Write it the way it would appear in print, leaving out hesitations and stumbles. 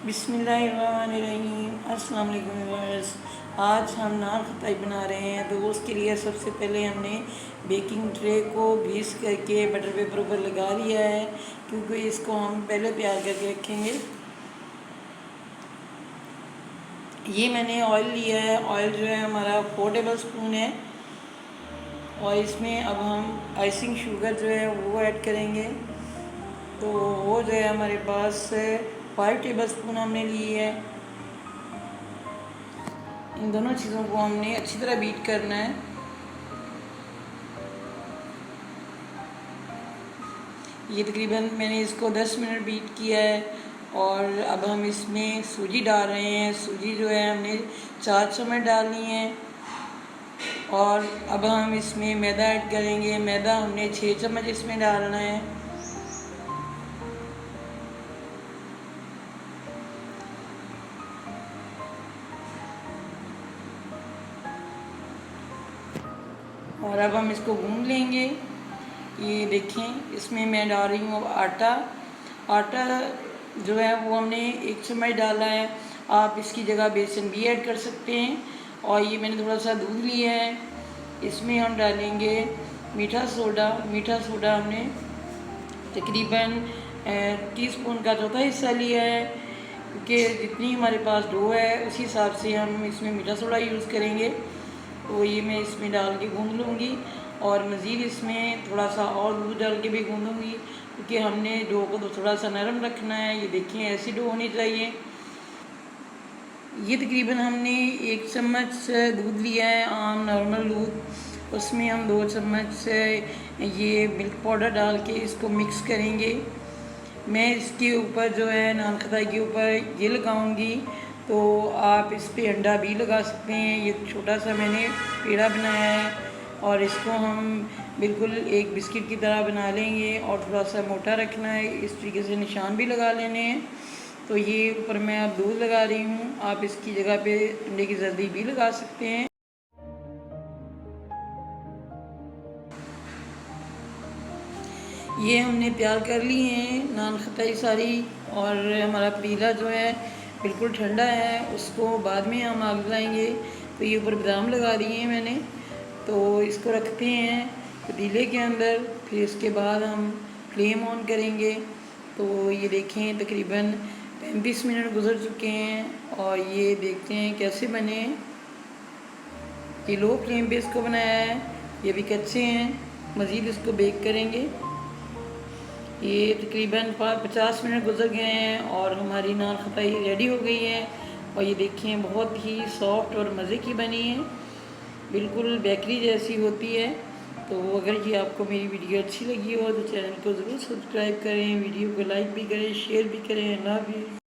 बिस्मिल्लाहिर्रहमानिर्रहीम। अस्सलाम वालेकुम व्यूअर्स। आज हम नान खटाई बना रहे हैं, तो उसके लिए सबसे पहले हमने बेकिंग ट्रे को ग्रीस करके बटर पेपर ऊपर लगा लिया है, क्योंकि इसको हम पहले तैयार करके रखेंगे। ये मैंने ऑयल लिया है। ऑयल जो है हमारा 4 टेबल स्पून है, और इसमें अब हम आइसिंग शुगर जो है वो ऐड करेंगे। तो वो जो है हमारे पास 5 टेबल स्पून हमने ली है। इन दोनों चीज़ों को हमने अच्छी तरह बीट करना है। ये तकरीबन मैंने इसको 10 मिनट बीट किया है, और अब हम इसमें सूजी डाल रहे हैं। सूजी जो है हमने 4 चम्मच डालनी है, और अब हम इसमें मैदा ऐड करेंगे। मैदा हमने 6 चम्मच इसमें डालना है। और अब हम इसको गूंद लेंगे। ये देखें, इसमें मैं डाल रही हूँ आटा। आटा जो है वो हमने 1 चम्मच डाला है। आप इसकी जगह बेसन भी ऐड कर सकते हैं। और ये मैंने थोड़ा सा दूध लिया है। इसमें हम डालेंगे मीठा सोडा। मीठा सोडा हमने तकरीबन टीस्पून का चौथा हिस्सा लिया है, क्योंकि जितनी हमारे पास डो है उसी हिसाब से हम इसमें मीठा सोडा यूज़ करेंगे। तो ये मैं इसमें डाल के गूंद लूँगी, और मज़ीद इसमें थोड़ा सा और दूध डाल के भी गूंदूँगी, क्योंकि हमने डो को तो थोड़ा सा नरम रखना है। ये देखिए, ऐसी डो होनी चाहिए। ये तकरीबन हमने 1 चम्मच दूध लिया है, आम नॉर्मल दूध। उसमें हम 2 चम्मच ये मिल्क पाउडर डाल के इसको मिक्स करेंगे। मैं इसके ऊपर जो है नान खटाई के ऊपर ये लगाऊंगी, तो आप इस पे अंडा भी लगा सकते हैं। ये छोटा सा मैंने पेड़ा बनाया है, और इसको हम बिल्कुल एक बिस्किट की तरह बना लेंगे, और थोड़ा सा मोटा रखना है। इस तरीके से निशान भी लगा लेने हैं। तो ये ऊपर मैं अब दूध लगा रही हूँ। आप इसकी जगह पे अंडे की जर्दी भी लगा सकते हैं। ये हमने तैयार कर ली हैं नान खटाई सारी, और हमारा पतीला जो है बिल्कुल ठंडा है, उसको बाद में हम आग लगाएंगे। तो ये ऊपर बादाम लगा दिए हैं मैंने। तो इसको रखते हैं पतीले के अंदर, फिर इसके बाद हम फ्लेम ऑन करेंगे। तो ये देखें, तकरीबन 35 मिनट गुजर चुके हैं, और ये देखते हैं कैसे बने। ये लो फ्लेम पे इसको बनाया है, ये भी कच्चे हैं। मज़ीद इसको बेक करेंगे। ये तकरीबन 50 मिनट गुजर गए हैं, और हमारी नान खटाई रेडी हो गई है। और ये देखें, बहुत ही सॉफ्ट और मज़े की बनी है, बिल्कुल बेकरी जैसी होती है। तो अगर ये आपको मेरी वीडियो अच्छी लगी हो तो चैनल को ज़रूर सब्सक्राइब करें, वीडियो को लाइक भी करें, शेयर भी करें। अल्लाह हाफ़िज़।